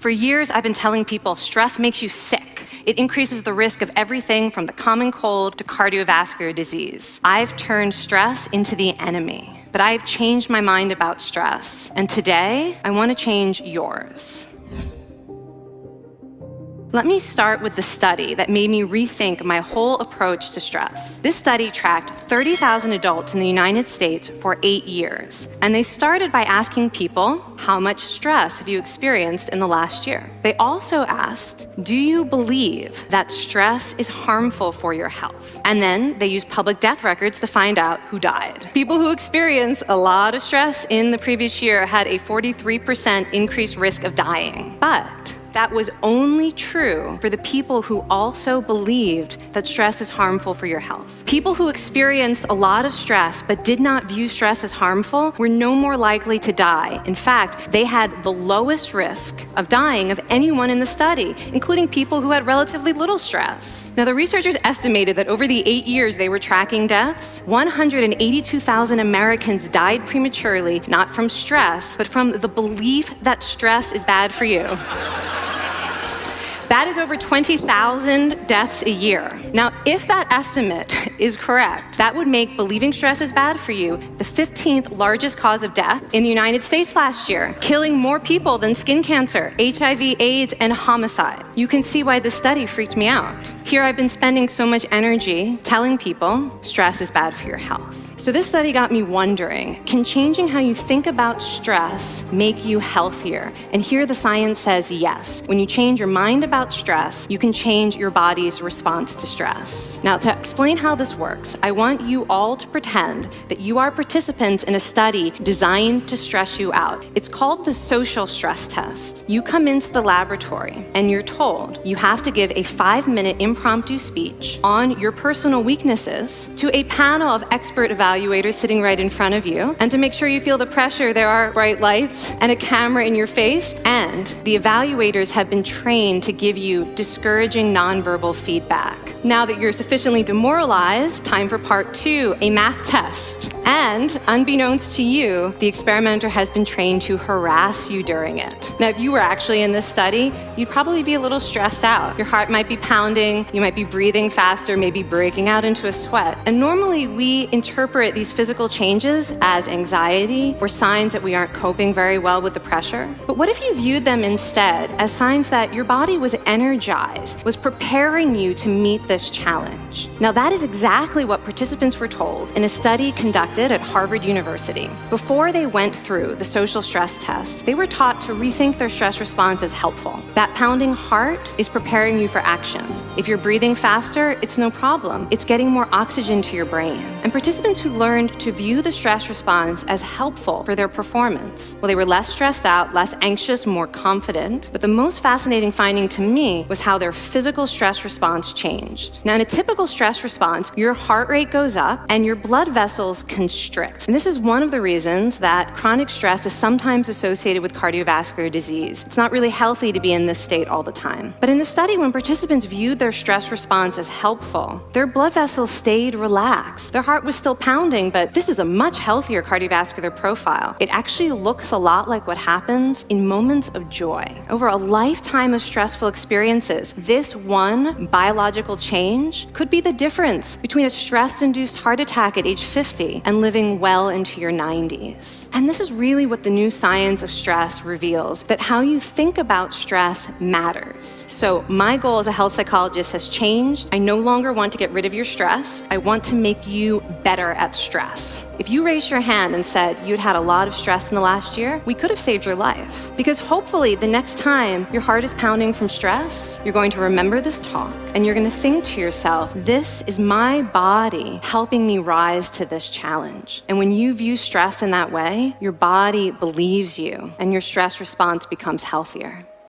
For years, I've been telling people stress makes you sick. It increases the risk of everything from the common cold to cardiovascular disease. I've turned stress into the enemy. But I've changed my mind about stress. And today, I want to change yours. Let me start with the study that made me rethink my whole approach to stress. This study tracked 30,000 adults in the United States for 8 years. And they started by asking people, how much stress have you experienced in the last year? They also asked, do you believe that stress is harmful for your health? And then they used public death records to find out who died. People who experienced a lot of stress in the previous year had a 43% increased risk of dying. But that was only true for the people who also believed that stress is harmful for your health. People who experienced a lot of stress but did not view stress as harmful were no more likely to die. In fact, they had the lowest risk of dying of anyone in the study, including people who had relatively little stress. Now, the researchers estimated that over the 8 years they were tracking deaths, 182,000 Americans died prematurely, not from stress, but from the belief that stress is bad for you. That is over 20,000 deaths a year. Now, if that estimate is correct, that would make believing stress is bad for you the 15th largest cause of death in the United States last year, killing more people than skin cancer, HIV, AIDS, and homicide. You can see why this study freaked me out. Here I've been spending so much energy telling people stress is bad for your health. So this study got me wondering, can changing how you think about stress make you healthier? And here the science says yes. When you change your mind about stress, you can change your body's response to stress. Now, to explain how this works, I want you all to pretend that you are participants in a study designed to stress you out. It's called the social stress test. You come into the laboratory and you're told you have to give a 5-minute impromptu speech on your personal weaknesses to a panel of expert evaluators sitting right in front of you. And to make sure you feel the pressure, there are bright lights and a camera in your face. And the evaluators have been trained to give you discouraging nonverbal feedback. Now that you're sufficiently demoralized, time for part 2, a math test. And unbeknownst to you, the experimenter has been trained to harass you during it. Now, if you were actually in this study, you'd probably be a little stressed out. Your heart might be pounding, you might be breathing faster, maybe breaking out into a sweat. And normally we interpret these physical changes as anxiety or signs that we aren't coping very well with the pressure. But what if you viewed them instead as signs that your body was energized, was preparing you to meet this challenge? Now, that is exactly what participants were told in a study conducted at Harvard University. Before they went through the social stress test, they were taught to rethink their stress response as helpful. That pounding heart is preparing you for action. If you're breathing faster, it's no problem. It's getting more oxygen to your brain. And participants who learned to view the stress response as helpful for their performance, well, they were less stressed out, less anxious, more confident. But the most fascinating finding to me was how their physical stress response changed. Now, in a typical stress response, your heart rate goes up and your blood vessels constrict. And this is one of the reasons that chronic stress is sometimes associated with cardiovascular disease. It's not really healthy to be in this state all the time. But in the study, when participants viewed their stress response as helpful, their blood vessels stayed relaxed. Their heart was still pounding, but this is a much healthier cardiovascular profile. It actually looks a lot like what happens in moments of joy. Over a lifetime of stressful experiences, this one biological change could be the difference between a stress-induced heart attack at age 50 and living well into your 90s. And this is really what the new science of stress reveals, that how you think about stress matters. So my goal as a health psychologist has changed. I no longer want to get rid of your stress. I want to make you better at stress. If you raised your hand and said you'd had a lot of stress in the last year, we could have saved your life. Because hopefully the next time your heart is pounding from stress, you're going to remember this talk and you're going to think to yourself, this is my body helping me rise to this challenge. And when you view stress in that way, your body believes you and your stress response becomes healthier.